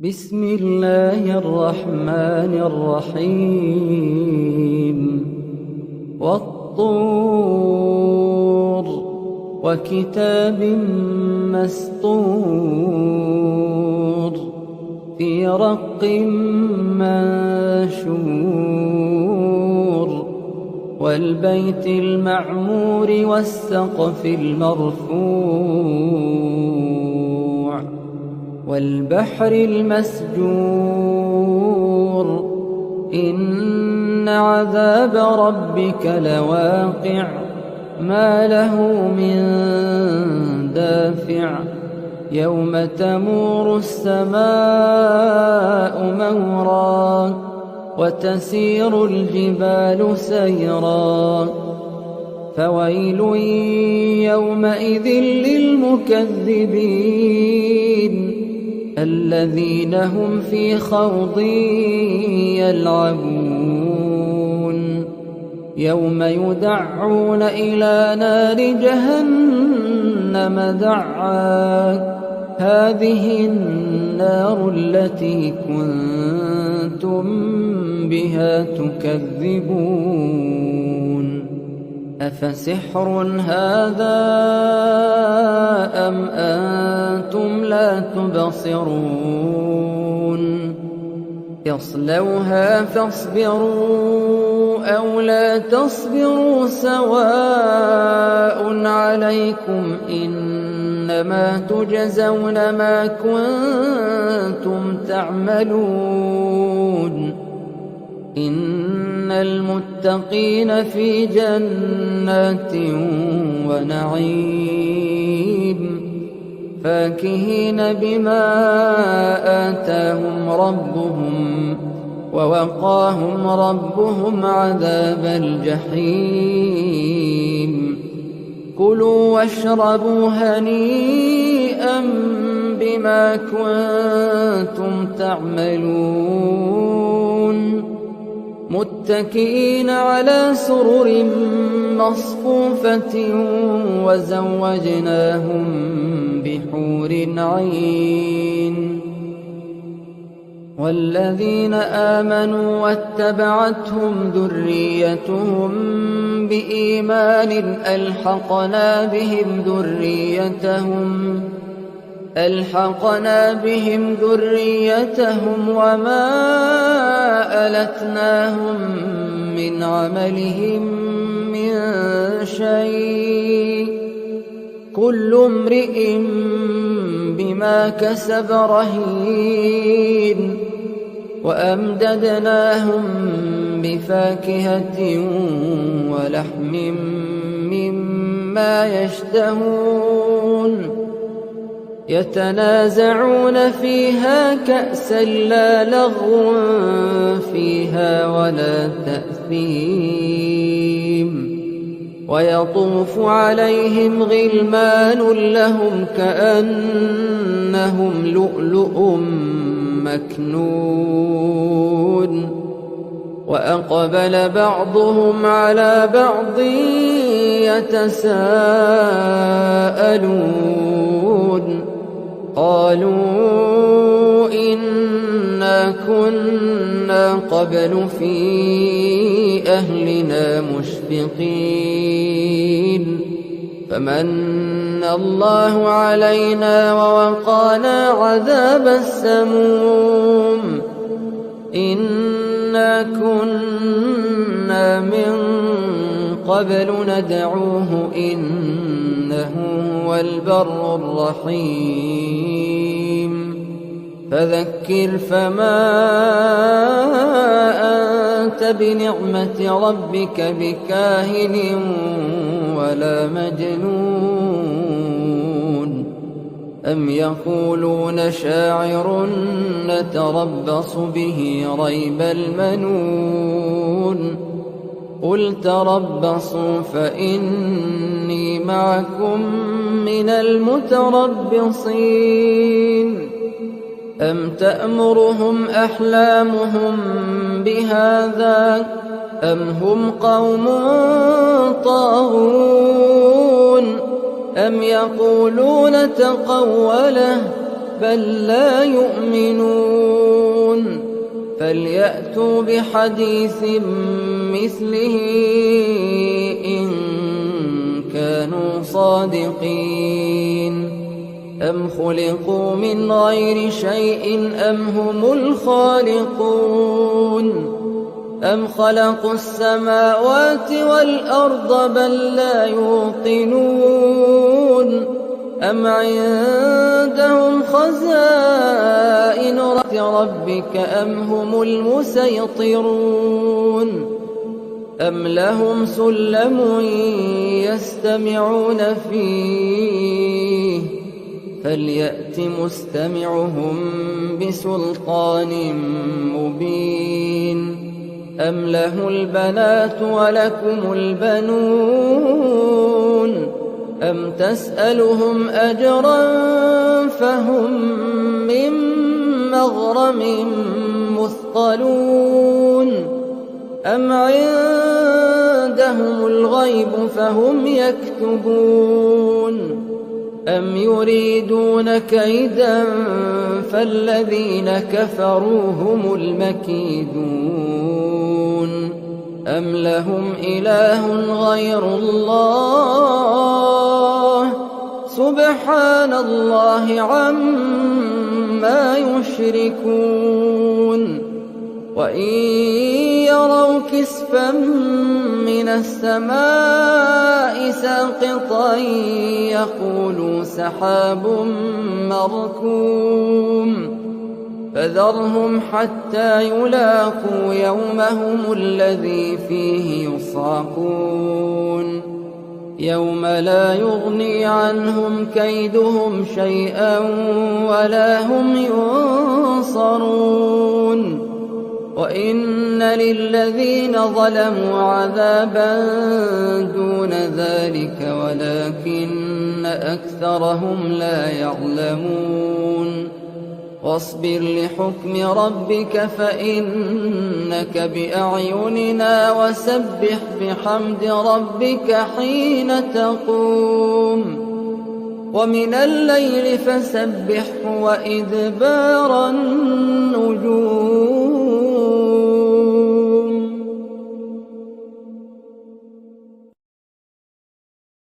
بسم الله الرحمن الرحيم والطور وكتاب مسطور في رق منشور والبيت المعمور والسقف المرفوع والبحر المسجور إن عذاب ربك لواقع ما له من دافع يوم تمور السماء مورا وتسير الجبال سيرا فويل يومئذ للمكذبين الذين هم في خوض يلعبون يوم يدعون إلى نار جهنم دعا هذه النار التي كنتم بها تكذبون أفسحر هذا أم أنتم لا تبصرون يصلوها فاصبروا أو لا تصبروا سواء عليكم إنما تجزون ما كنتم تعملون إن المتقين في جنات ونعيم فاكهين بما آتاهم ربهم ووقاهم ربهم عذاب الجحيم كلوا واشربوا هنيئا بما كنتم تعملون متكئين على سرر مصفوفة وزوجناهم بحور عين والذين آمنوا واتبعتهم ذريتهم بإيمان ألحقنا بهم ذريتهم وما ألتناهم من عملهم من شيء كل امرئ بما كسب رهين وأمددناهم بفاكهة ولحم مما يشتهون يتنازعون فيها كأسا لا لغو فيها ولا تأثيم ويطوف عليهم غلمان لهم كأنهم لؤلؤ مكنون وأقبل بعضهم على بعض يتساءلون قالوا إنا كنا قبل في أهلنا مشفقين فمن الله علينا ووقانا عذاب السموم إنا كنا من قبل ندعوه إنه هو البر الرحيم فذكر فما أنت بنعمة ربك بكاهن ولا مجنون أم يقولون شاعر نتربص به ريب المنون قل تربصوا فإني معكم من المتربصين أم تأمرهم أحلامهم بهذا أم هم قوم طاغون أم يقولون تقوله بل لا يؤمنون فليأتوا بحديث مثله إن كانوا صادقين أم خلقوا من غير شيء أم هم الخالقون أم خلقوا السماوات والأرض بل لا يوقنون أم عندهم خزائن ربك أم هم المسيطرون أم لهم سلم يستمعون فيه فليأت مستمعهم بسلطان مبين أم له البنات ولكم البنون أم تسألهم أجرا فهم من مغرم مثقلون أم عندهم الغيب فهم يكتبون أم يريدون كيدا فالذين كفروا هم المكيدون أم لهم إله غير الله سبحان الله عما يشركون وإن يروا كسفا من السماء ساقطا يقولوا سحاب مركوم فذرهم حتى يلاقوا يومهم الذي فيه يصعقون يوم لا يغني عنهم كيدهم شيئا ولا هم ينصرون وإن للذين ظلموا عذابا دون ذلك ولكن أكثرهم لا يعلمون واصبر لحكم ربك فإنك بأعيننا وسبح بحمد ربك حين تقوم ومن الليل فسبحه وإدبار النجوم